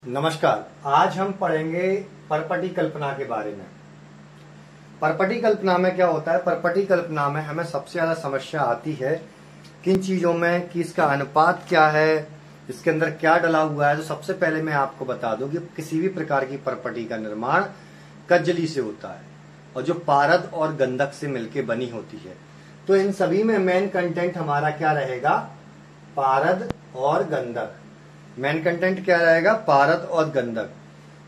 नमस्कार। आज हम पढ़ेंगे परपटी कल्पना के बारे में। परपटी कल्पना में क्या होता है? परपटी कल्पना में हमें सबसे ज्यादा समस्या आती है किन चीजों में कि इसका अनुपात क्या है, इसके अंदर क्या डला हुआ है। तो सबसे पहले मैं आपको बता दूं कि किसी भी प्रकार की परपटी का निर्माण कज्जली से होता है और जो पारद और गंधक से मिलकर बनी होती है। तो इन सभी में मेन कंटेंट हमारा क्या रहेगा? पारद और गंधक। मेन कंटेंट क्या रहेगा? पारद और गंधक।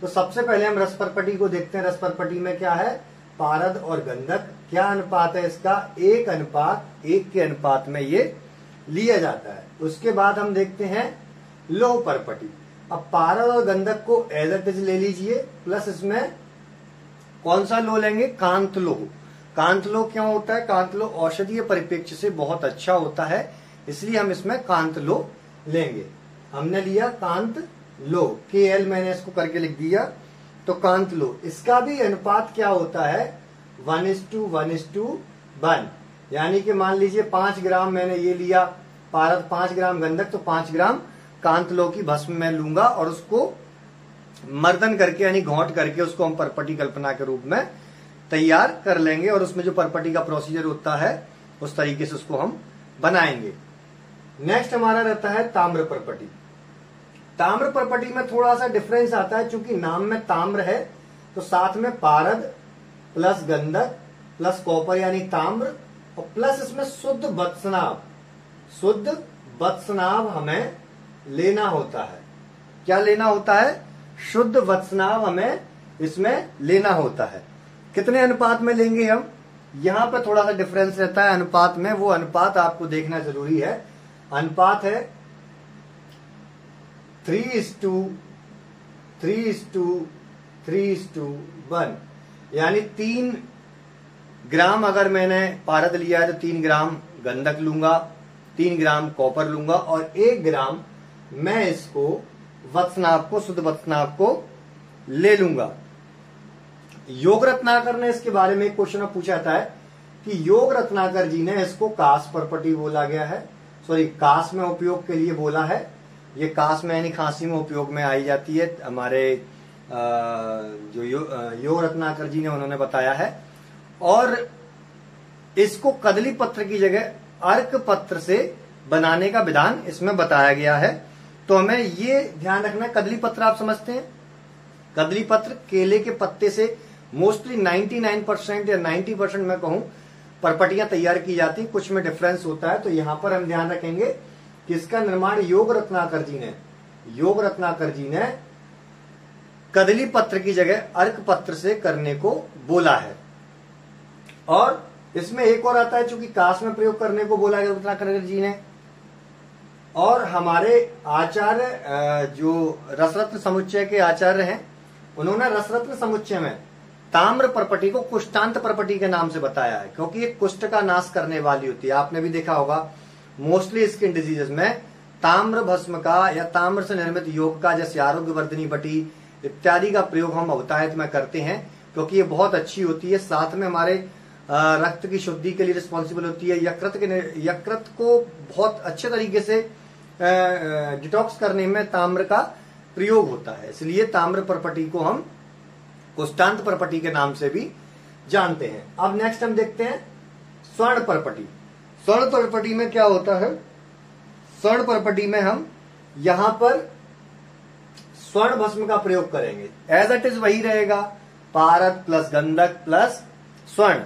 तो सबसे पहले हम रस परपटी को देखते हैं। रस परपटी में क्या है? पारद और गंधक। क्या अनुपात है इसका? 1:1 के अनुपात में ये लिया जाता है। उसके बाद हम देखते हैं लोह परपटी। अब पारद और गंधक को एज इट इज ले लीजिए, प्लस इसमें कौन सा लोह लेंगे? कांत लोह। कांत लोह क्यों होता है? कांत लोह औषधीय परिप्रेक्ष्य से बहुत अच्छा होता है, इसलिए हम इसमें कांत लोह लेंगे। हमने लिया कांत लोह, KL मैंने इसको करके लिख दिया। तो कांत लोह, इसका भी अनुपात क्या होता है? 1:1:1। यानी कि मान लीजिए 5 ग्राम मैंने ये लिया पारद, 5 ग्राम गंधक, तो 5 ग्राम कांत लोह की भस्म मैं लूंगा और उसको मर्दन करके यानी घोंट करके उसको हम परपटी कल्पना के रूप में तैयार कर लेंगे और उसमें जो परपटी का प्रोसीजर होता है उस तरीके से उसको हम बनाएंगे। नेक्स्ट हमारा रहता है ताम्र परपटी। ताम्र परपटी में थोड़ा सा डिफरेंस आता है, चूंकि नाम में ताम्र है तो साथ में पारद प्लस गंधक प्लस कॉपर यानी ताम्र और प्लस इसमें शुद्ध वत्सनाभ। शुद्ध वत्सनाभ हमें लेना होता है। क्या लेना होता है? शुद्ध वत्सनाभ हमें इसमें लेना होता है। कितने अनुपात में लेंगे हम? यहां पर थोड़ा सा डिफरेंस रहता है अनुपात में, वो अनुपात आपको देखना जरूरी है। अनुपात है 3:3:3:1। यानी 3 ग्राम अगर मैंने पारद लिया है तो 3 ग्राम गंधक लूंगा, 3 ग्राम कॉपर लूंगा और 1 ग्राम मैं इसको वत्सनाभ को, शुद्ध वत्सनाभ को ले लूंगा। योग रत्नाकर ने इसके बारे में एक क्वेश्चन पूछा था कि योग रत्नाकर जी ने इसको कास परपटी बोला गया है, सॉरी कास में उपयोग के लिए बोला है। ये कास में यानी खांसी में उपयोग में आई जाती है। हमारे जो योग रत्नाकर जी ने उन्होंने बताया है। और इसको कदली पत्र की जगह अर्क पत्र से बनाने का विधान इसमें बताया गया है। तो हमें ये ध्यान रखना, कदली पत्र आप समझते हैं? कदली पत्र केले के पत्ते से मोस्टली 99% या 90% मैं कहूं परपटियां तैयार की जाती, कुछ में डिफरेंस होता है। तो यहां पर हम ध्यान रखेंगे कि इसका निर्माण योग रत्नाकर जी ने कदली पत्र की जगह अर्क पत्र से करने को बोला है। और इसमें एक और आता है, चूंकि कास में प्रयोग करने को बोला योग रत्नाकर जी ने। और हमारे आचार्य जो रसरत्न समुच्चय के आचार्य हैं, उन्होंने रसरत्न समुच्चय में ताम्र परपटी को कुष्ठांत परपटी के नाम से बताया है, क्योंकि ये कुष्ठ का नाश करने वाली होती है। आपने भी देखा होगा मोस्टली स्किन डिजीजेस में ताम्र भस्म का या ताम्र से निर्मित योग का, जैसे आरोग्यवर्धिनी बटी इत्यादि का प्रयोग हम अवताहित में करते हैं, क्योंकि ये बहुत अच्छी होती है। साथ में हमारे रक्त की शुद्धि के लिए रिस्पॉन्सिबल होती है। यकृत को बहुत अच्छे तरीके से डिटॉक्स करने में ताम्र का प्रयोग होता है, इसलिए ताम्र परपटी को हम कुष्ठांत परपटी के नाम से भी जानते हैं। अब नेक्स्ट हम देखते हैं स्वर्ण परपटी। स्वर्ण परपटी में क्या होता है? स्वर्ण परपटी में हम यहां पर स्वर्ण भस्म का प्रयोग करेंगे। एज इट इज वही रहेगा, पारद प्लस गंधक प्लस स्वर्ण।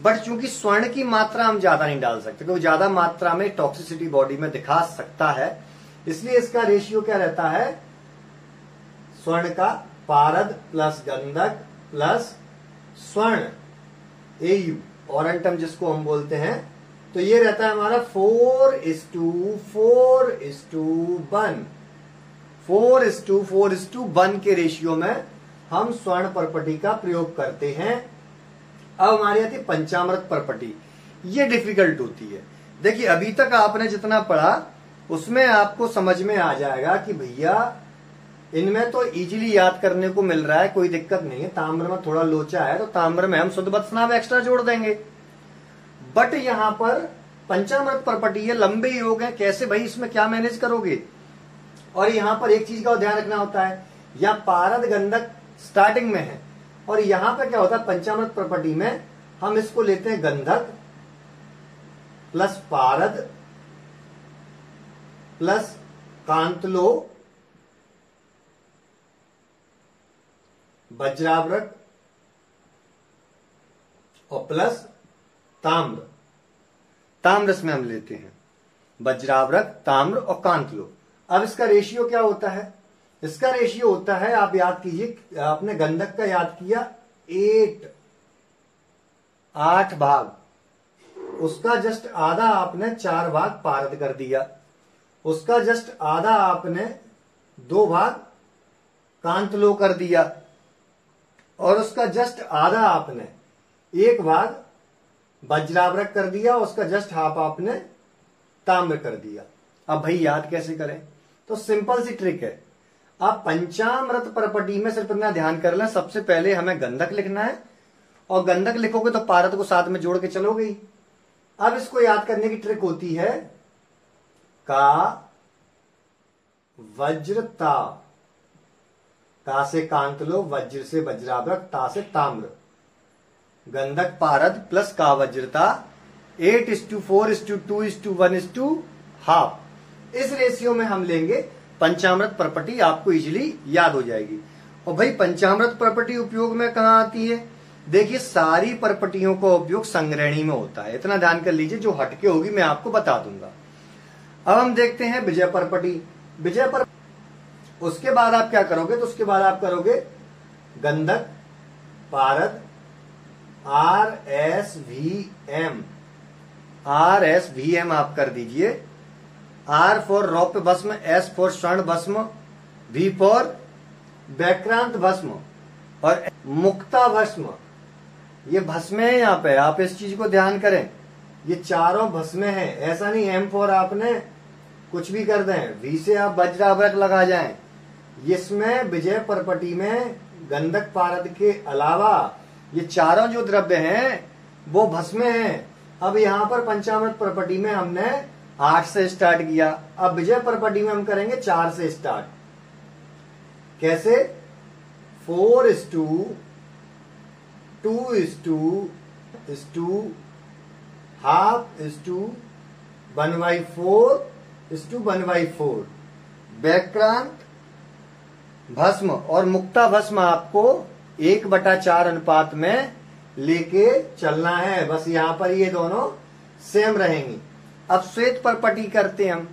बट चूंकि स्वर्ण की मात्रा हम ज्यादा नहीं डाल सकते, क्योंकि ज्यादा मात्रा में टॉक्सिसिटी बॉडी में दिखा सकता है, इसलिए इसका रेशियो क्या रहता है? स्वर्ण का पारद प्लस गंधक प्लस स्वर्ण AU औरंटम जिसको हम बोलते हैं, तो ये रहता है हमारा 4:4:1। 4:4:1 के रेशियो में हम स्वर्ण परपटी का प्रयोग करते हैं। अब हमारी आती है पंचामृत परपटी। ये डिफिकल्ट होती है। देखिए अभी तक आपने जितना पढ़ा उसमें आपको समझ में आ जाएगा कि भैया इनमें तो इजीली याद करने को मिल रहा है, कोई दिक्कत नहीं है। ताम्र में थोड़ा लोचा है तो ताम्र में हम शुद्ध वत्सनाभ एक्स्ट्रा जोड़ देंगे। बट यहां पर पंचामृत परपटी है, लंबे योग है, कैसे भाई इसमें क्या मैनेज करोगे? और यहां पर एक चीज का ध्यान रखना होता है या पारद गंधक स्टार्टिंग में है, और यहां पे क्या होता है पंचामृत प्रॉपर्टी में हम इसको लेते हैं गंधक प्लस पारद प्लस कांतलो वज्रावृत और प्लस ताम्र। ताम्र इसमें हम लेते हैं, वज्रावृत, ताम्र और कांतलो। अब इसका रेशियो क्या होता है? इसका रेशियो होता है, आप याद कीजिए, आपने गंधक का याद किया 8 भाग, उसका जस्ट आधा आपने 4 भाग पारद कर दिया, उसका जस्ट आधा आपने 2 भाग कांतलो कर दिया, और उसका जस्ट आधा आपने 1 भाग वज्रावृत कर दिया, उसका जस्ट हाफ आपने ताम्र कर दिया। अब भाई याद कैसे करें? तो सिंपल सी ट्रिक है। आप पंचामृत प्रॉपर्टी में सिर्फ इतना ध्यान कर लें, सबसे पहले हमें गंधक लिखना है, और गंधक लिखोगे तो पारद को साथ में जोड़ के चलोगे ही। अब इसको याद करने की ट्रिक होती है का वज्रता, का से कांतलो, वज्र से वज्रावृत, ता से ताम्र, गंधक पारद प्लस का वज्रता 8:4:2:1:1/2। इस रेशियो में हम लेंगे, पंचामृत प्रॉपर्टी आपको इजीली याद हो जाएगी। और भाई पंचामृत प्रॉपर्टी उपयोग में कहां आती है? देखिए सारी प्रॉपर्टियों का उपयोग संग्रहणी में होता है, इतना ध्यान कर लीजिए, जो हटके होगी मैं आपको बता दूंगा। अब हम देखते हैं विजय प्रॉपर्टी। विजय पर उसके बाद आप क्या करोगे? तो उसके बाद आप करोगे गंधक पारद RSVM आप कर दीजिए। R फॉर रौप्य भस्म, S फॉर स्वर्ण भस्म, V फॉर वैक्रांत भस्म और मुक्ता भस्म। ये भस्म है यहाँ पे, आप इस चीज को ध्यान करें, ये चारों भस्म है। ऐसा नहीं M फॉर आपने कुछ भी कर दें, V से आप वज्रावृत लगा जाएं। इसमें विजय प्रॉपर्टी में गंधक पारद के अलावा ये चारों जो द्रव्य हैं वो भस्म हैं। अब यहां पर पंचामृत प्रॉपर्टी में हमने 8 से स्टार्ट किया, अब विजय प्रॉपर्टी में हम करेंगे 4 से स्टार्ट। कैसे? 4:2:1/4:1/4 वैक्रांत भस्म और मुक्ता भस्म आपको 1/4 अनुपात में लेके चलना है। बस यहां पर ये दोनों सेम रहेंगी। अब श्वेत प्रॉपर्टी करते हैं हम।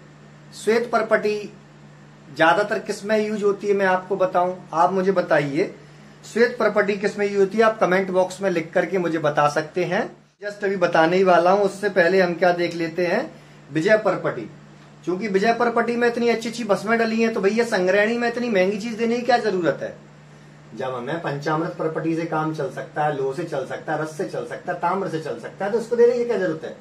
श्वेत प्रॉपर्टी ज्यादातर किसमें यूज होती है मैं आपको बताऊं, आप मुझे बताइए श्वेत प्रॉपर्टी किसमें यूज होती है? आप कमेंट बॉक्स में लिख करके मुझे बता सकते हैं। जस्ट अभी बताने ही वाला हूं, उससे पहले हम क्या देख लेते हैं, विजय प्रॉपर्टी। चूंकि विजय प्रॉपर्टी में इतनी अच्छी अच्छी भस्में डली हैं, तो भैया संग्रहणी में इतनी महंगी चीज देने की क्या जरूरत है? जब हमें पंचामृत प्रॉपर्टी से काम चल सकता है, लोह से चल सकता है, रस से चल सकता है, ताम्र से चल सकता है, तो उसको देने की क्या जरूरत है?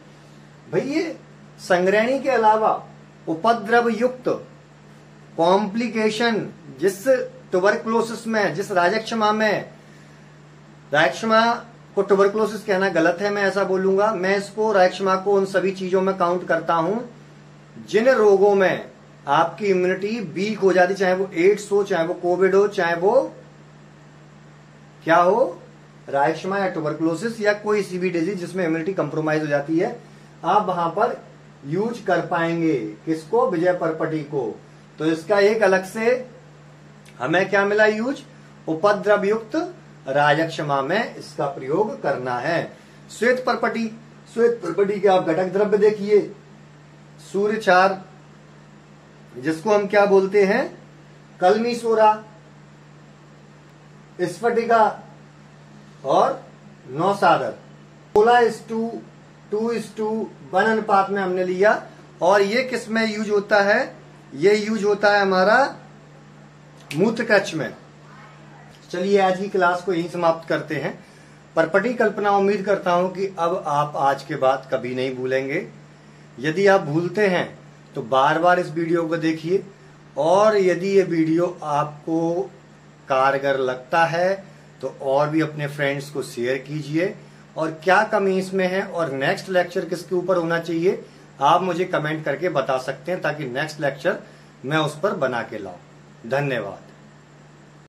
भाई ये संग्रहणी के अलावा उपद्रव युक्त कॉम्प्लिकेशन, जिस ट्यूबरकुलोसिस में, जिस राजक्षमा में, राजक्षमा को ट्यूबरकुलोसिस कहना गलत है, मैं ऐसा बोलूंगा, मैं इसको राजक्षमा को उन सभी चीजों में काउंट करता हूं जिन रोगों में आपकी इम्यूनिटी वीक हो जाती, चाहे वो एड्स हो, चाहे वो कोविड हो, चाहे वो क्या हो, राजक्षमा या ट्यूबरकुलोसिस या कोई सी भी डिजीज जिसमें इम्यूनिटी कंप्रोमाइज हो जाती है, आप वहां पर यूज कर पाएंगे। किसको? विजय प्रॉपर्टी को। तो इसका एक अलग से हमें क्या मिला यूज? उपद्रव युक्त राजक्षमा में इसका प्रयोग करना है। श्वेत प्रॉपर्टी, श्वेत प्रॉपर्टी के आप घटक द्रव्य देखिए, सूर्य क्षार, जिसको हम क्या बोलते हैं, कलमी सोरा, स्फटिका और नौसादर। 16:2:1 अनुपात में हमने लिया। और ये किस में यूज होता है? ये यूज होता है हमारा मूत्र कक्ष में। चलिए आज की क्लास को यहीं समाप्त करते हैं। प्रॉपर्टी कल्पना उम्मीद करता हूं कि अब आप आज के बाद कभी नहीं भूलेंगे। यदि आप भूलते हैं तो बार बार इस वीडियो को देखिए, और यदि ये वीडियो आपको कारगर लगता है तो और भी अपने फ्रेंड्स को शेयर कीजिए। और क्या कमी इसमें है और नेक्स्ट लेक्चर किसके ऊपर होना चाहिए, आप मुझे कमेंट करके बता सकते हैं, ताकि नेक्स्ट लेक्चर मैं उस पर बना के लाऊं। धन्यवाद।